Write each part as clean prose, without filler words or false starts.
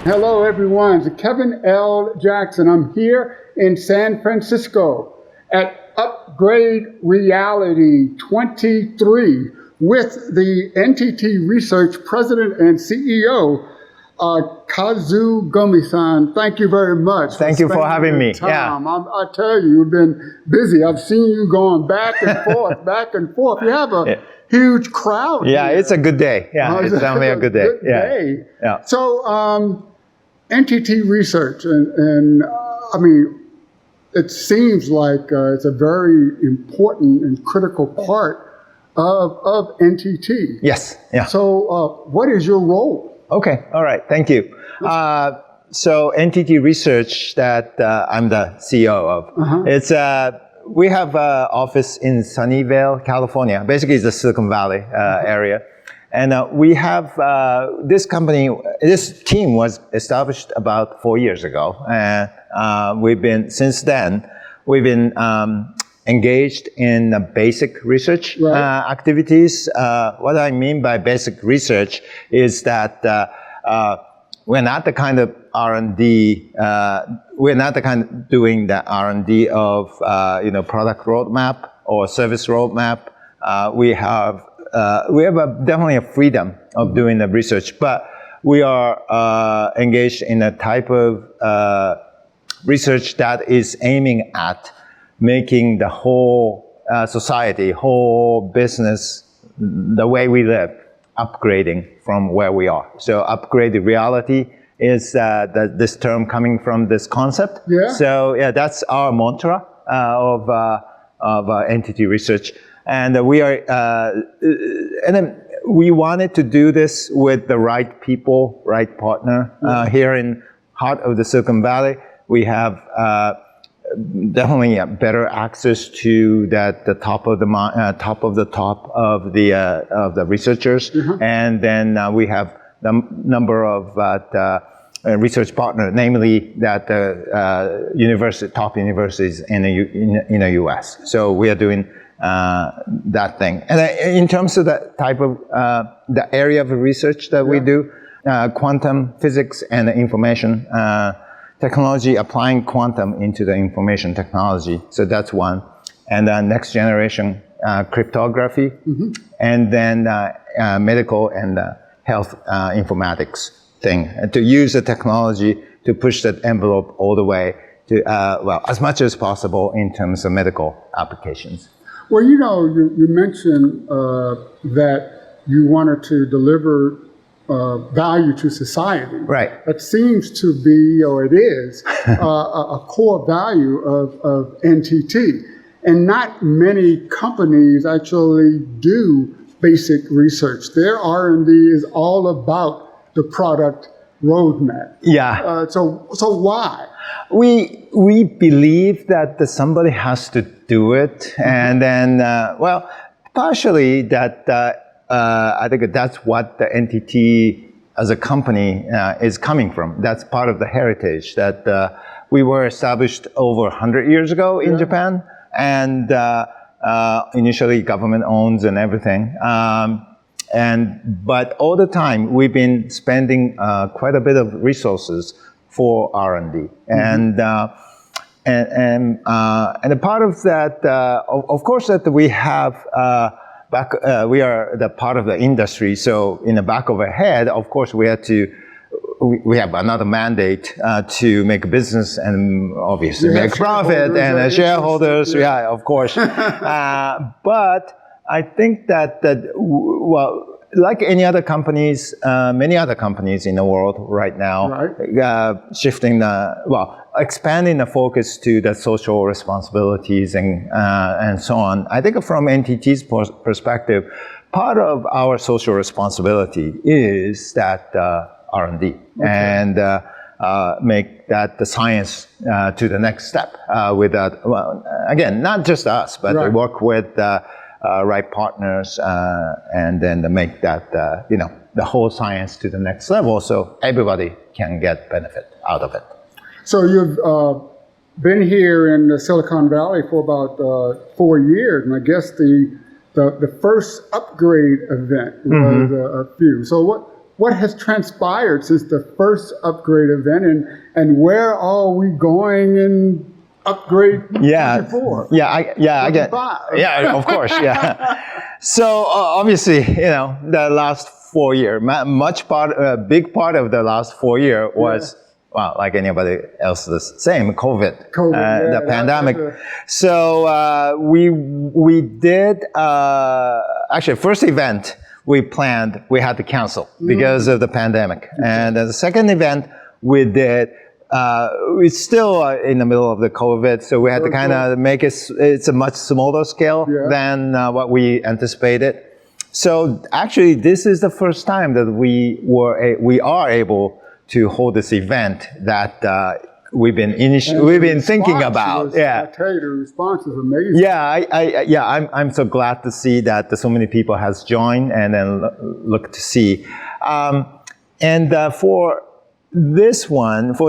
Hello, everyone. It's Kevin L. Jackson. I'm here in San Francisco at Upgrade Reality 23 with the NTT Research President and CEO, Gomi-san. Thank you very much. Thank you for having me. Yeah. I tell you, you've been busy. I've seen you going back and forth, back and forth. You have a huge crowd. Yeah, here. It's a good day. Yeah, it's definitely a good day. Yeah. So, NTT Research, and I mean, it seems like it's a very important and critical part of NTT. Yes. Yeah. So, what is your role? Okay. All right. Thank you. So NTT Research, that I'm the CEO of. It's we have an office in Sunnyvale, California. Basically, it's the Silicon Valley area. And we have this company, this team was established about 4 years ago. And since then, we've been engaged in basic research activities. What I mean by basic research is that we're not the kind of R&D, we're not the kind of doing the R&D of, product roadmap or service roadmap. We have definitely a freedom of doing the research, but we are engaged in a type of research that is aiming at making the whole society, whole business, the way we live, upgrading from where we are. So upgraded reality is this term coming from this concept. Yeah. So yeah, that's our mantra of NTT Research. And we are, and then we wanted to do this with the right people, right partner. Here in heart of the Silicon Valley, we have definitely better access to the top of the researchers, and then we have the number of research partners, namely that top universities in the U.S. So we are doing that thing. And in terms of the type of the area of research that we do, quantum physics and information technology, applying quantum into the information technology. So that's one. And then next generation cryptography, and then medical and health informatics thing. And to use the technology to push that envelope all the way to, as much as possible in terms of medical applications. Well, you mentioned that you wanted to deliver value to society. Right. That seems to be, or it is, a core value of NTT. And not many companies actually do basic research. Their R&D is all about the product roadmap. Yeah. So why? We believe that somebody has to do it, and then partially that I think that's what the NTT as a company is coming from. That's part of the heritage that we were established over 100 years ago in Japan, and initially government owns and everything. But all the time we've been spending quite a bit of resources for R&D, and a part of that, of course, that we have we are the part of the industry. So in the back of our head, of course, we have another mandate to make business and obviously make profit and shareholders. Yeah, of course. But I think that like any other companies, many other companies in the world right now, expanding the focus to the social responsibilities and so on. I think from NTT's perspective, part of our social responsibility is that R&D and make that the science to the next step with that. Well, again, not just us, but we work with right partners, and then to make that, the whole science to the next level so everybody can get benefit out of it. So you've been here in the Silicon Valley for about 4 years, and I guess the first upgrade event was a few. So what has transpired since the first upgrade event, and where are we going in upgrade 24? I get. Yeah, of course, yeah. So obviously, the last 4 years, a big part of the last 4 years was, well, like anybody else, the same, COVID, the pandemic. So we did, actually, first event we planned, we had to cancel because of the pandemic. And the second event we did, it's still in the middle of the COVID, so we had to kind of make it's a much smaller scale than what we anticipated. So actually, this is the first time that we are able to hold this event that we've been thinking about. I tell you, the response is amazing. I'm so glad to see that so many people has joined and then look to see. For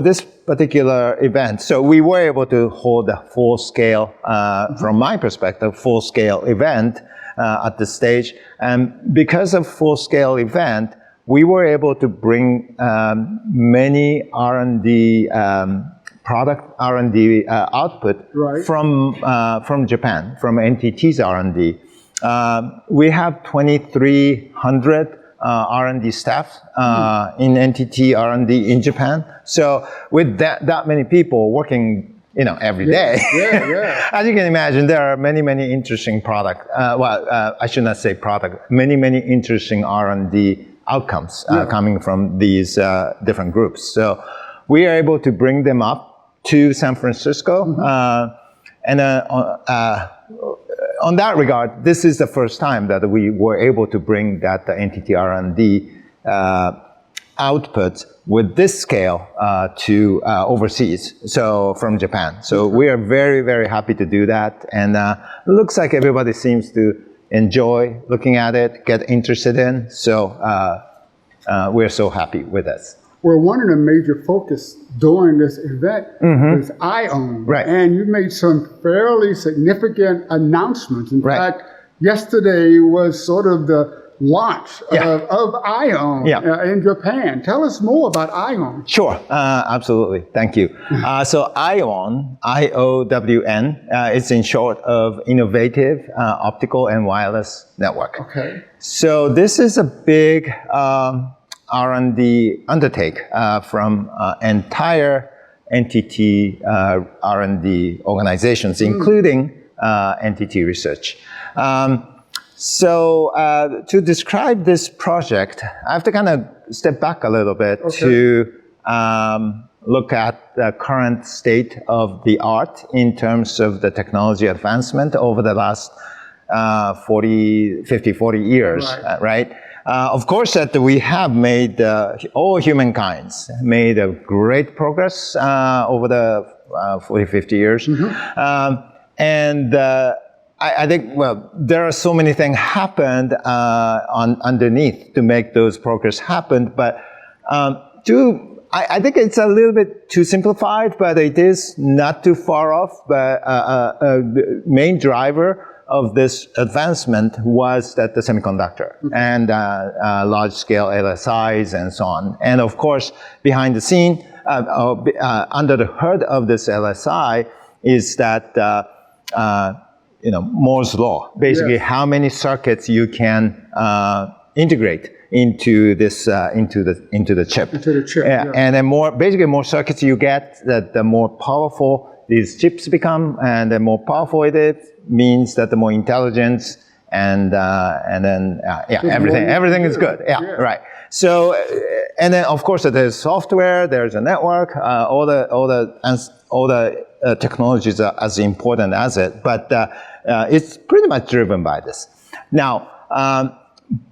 this particular event, so we were able to hold a full scale, from my perspective, full scale event at this stage. And because of full scale event, we were able to bring many R&D product R&D output from Japan, from NTT's R&D. We have 2,300 R&D staff in NTT R&D in Japan. So with that many people working, every day, as you can imagine, there are many interesting product. I should not say product. Many interesting R&D outcomes coming from these different groups. So we are able to bring them up to San Francisco, on that regard, this is the first time that we were able to bring that NTT R&D output with this scale to overseas, so from Japan. So we are very happy to do that, and it looks like everybody seems to enjoy looking at it, get interested in. So we're so happy with this. Well, one of the major focus during this event is ION. And you made some fairly significant announcements. In fact, yesterday was sort of the launch of ION in Japan. Tell us more about ION. Sure, absolutely. Thank you. So ION, I-O-W-N, it's in short of Innovative Optical and Wireless Network. Okay. So this is a big R&D undertake from entire NTT R&D organizations, including NTT Research. So to describe this project, I have to kind of step back a little bit to look at the current state of the art in terms of the technology advancement over the last 40 years, right? Of course, that we have made, all humankind's made a great progress over the 40, 50 years. I think, well, there are so many things happened underneath to make those progress happen, but I think it's a little bit too simplified, but it is not too far off. But the main driver of this advancement was that the semiconductor and large-scale LSIs and so on. And of course, behind the scene, under the hood of this LSI is that Moore's law. Basically, how many circuits you can integrate into this into the chip. And then more circuits you get, that the more powerful these chips become, and the more powerful it is, means that the more intelligence and then everything is good. Right. So and then of course there's software, there's a network, all the technologies are as important as it, but it's pretty much driven by this. Now,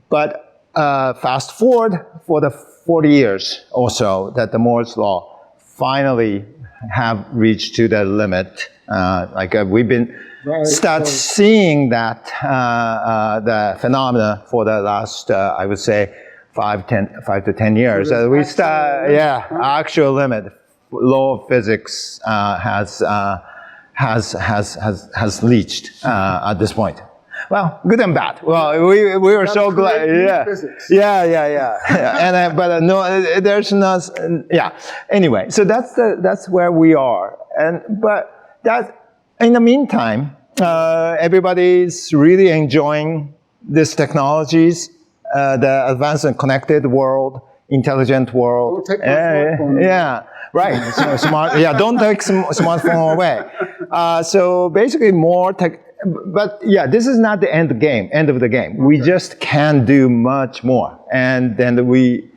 but fast forward for the 40 years or so that the Moore's law finally have reached to the limit. We've been start seeing that the phenomena for the last, I would say, 5 to 10 years. We start, actual limit. Law of physics has reached at this point. Well, good and bad. Well, we were so glad. Yeah. Physics. Yeah. And but no, there's no. Yeah. Anyway, so that's where we are. But that in the meantime, everybody's really enjoying these technologies, the advanced and connected world, intelligent world. Don't take my smartphone. Yeah. Right. So smart. Yeah. Don't take smartphone away. So basically, more tech. But yeah, this is not the end of the game. Okay. We just can do much more, and then we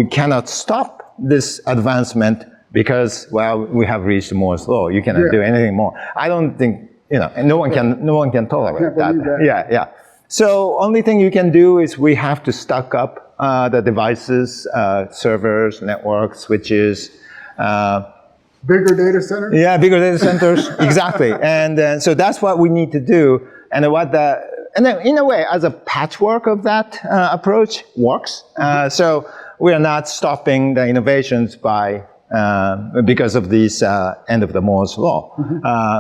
cannot stop this advancement because we have reached Moore's law. You cannot do anything more. I don't think and no one can tolerate that. Yeah. So only thing you can do is we have to stock up the devices, servers, networks, switches. Bigger data centers? Yeah, bigger data centers, exactly. And so that's what we need to do. And then in a way, as a patchwork of that approach works. So we are not stopping the innovations because of this end of the Moore's law,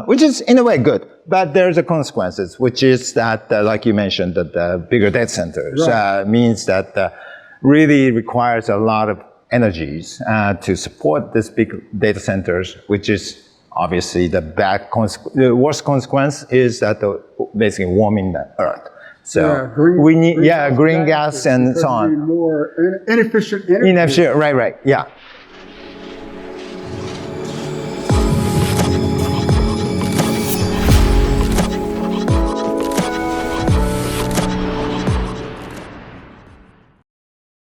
which is in a way good. But there's a consequences, which is that, like you mentioned, that the bigger data centers means that really requires a lot of energies to support this big data centers, which is obviously the worst consequence is that basically warming the earth. So we need green gas and so on. More inefficient energy. Inefficient, right, yeah.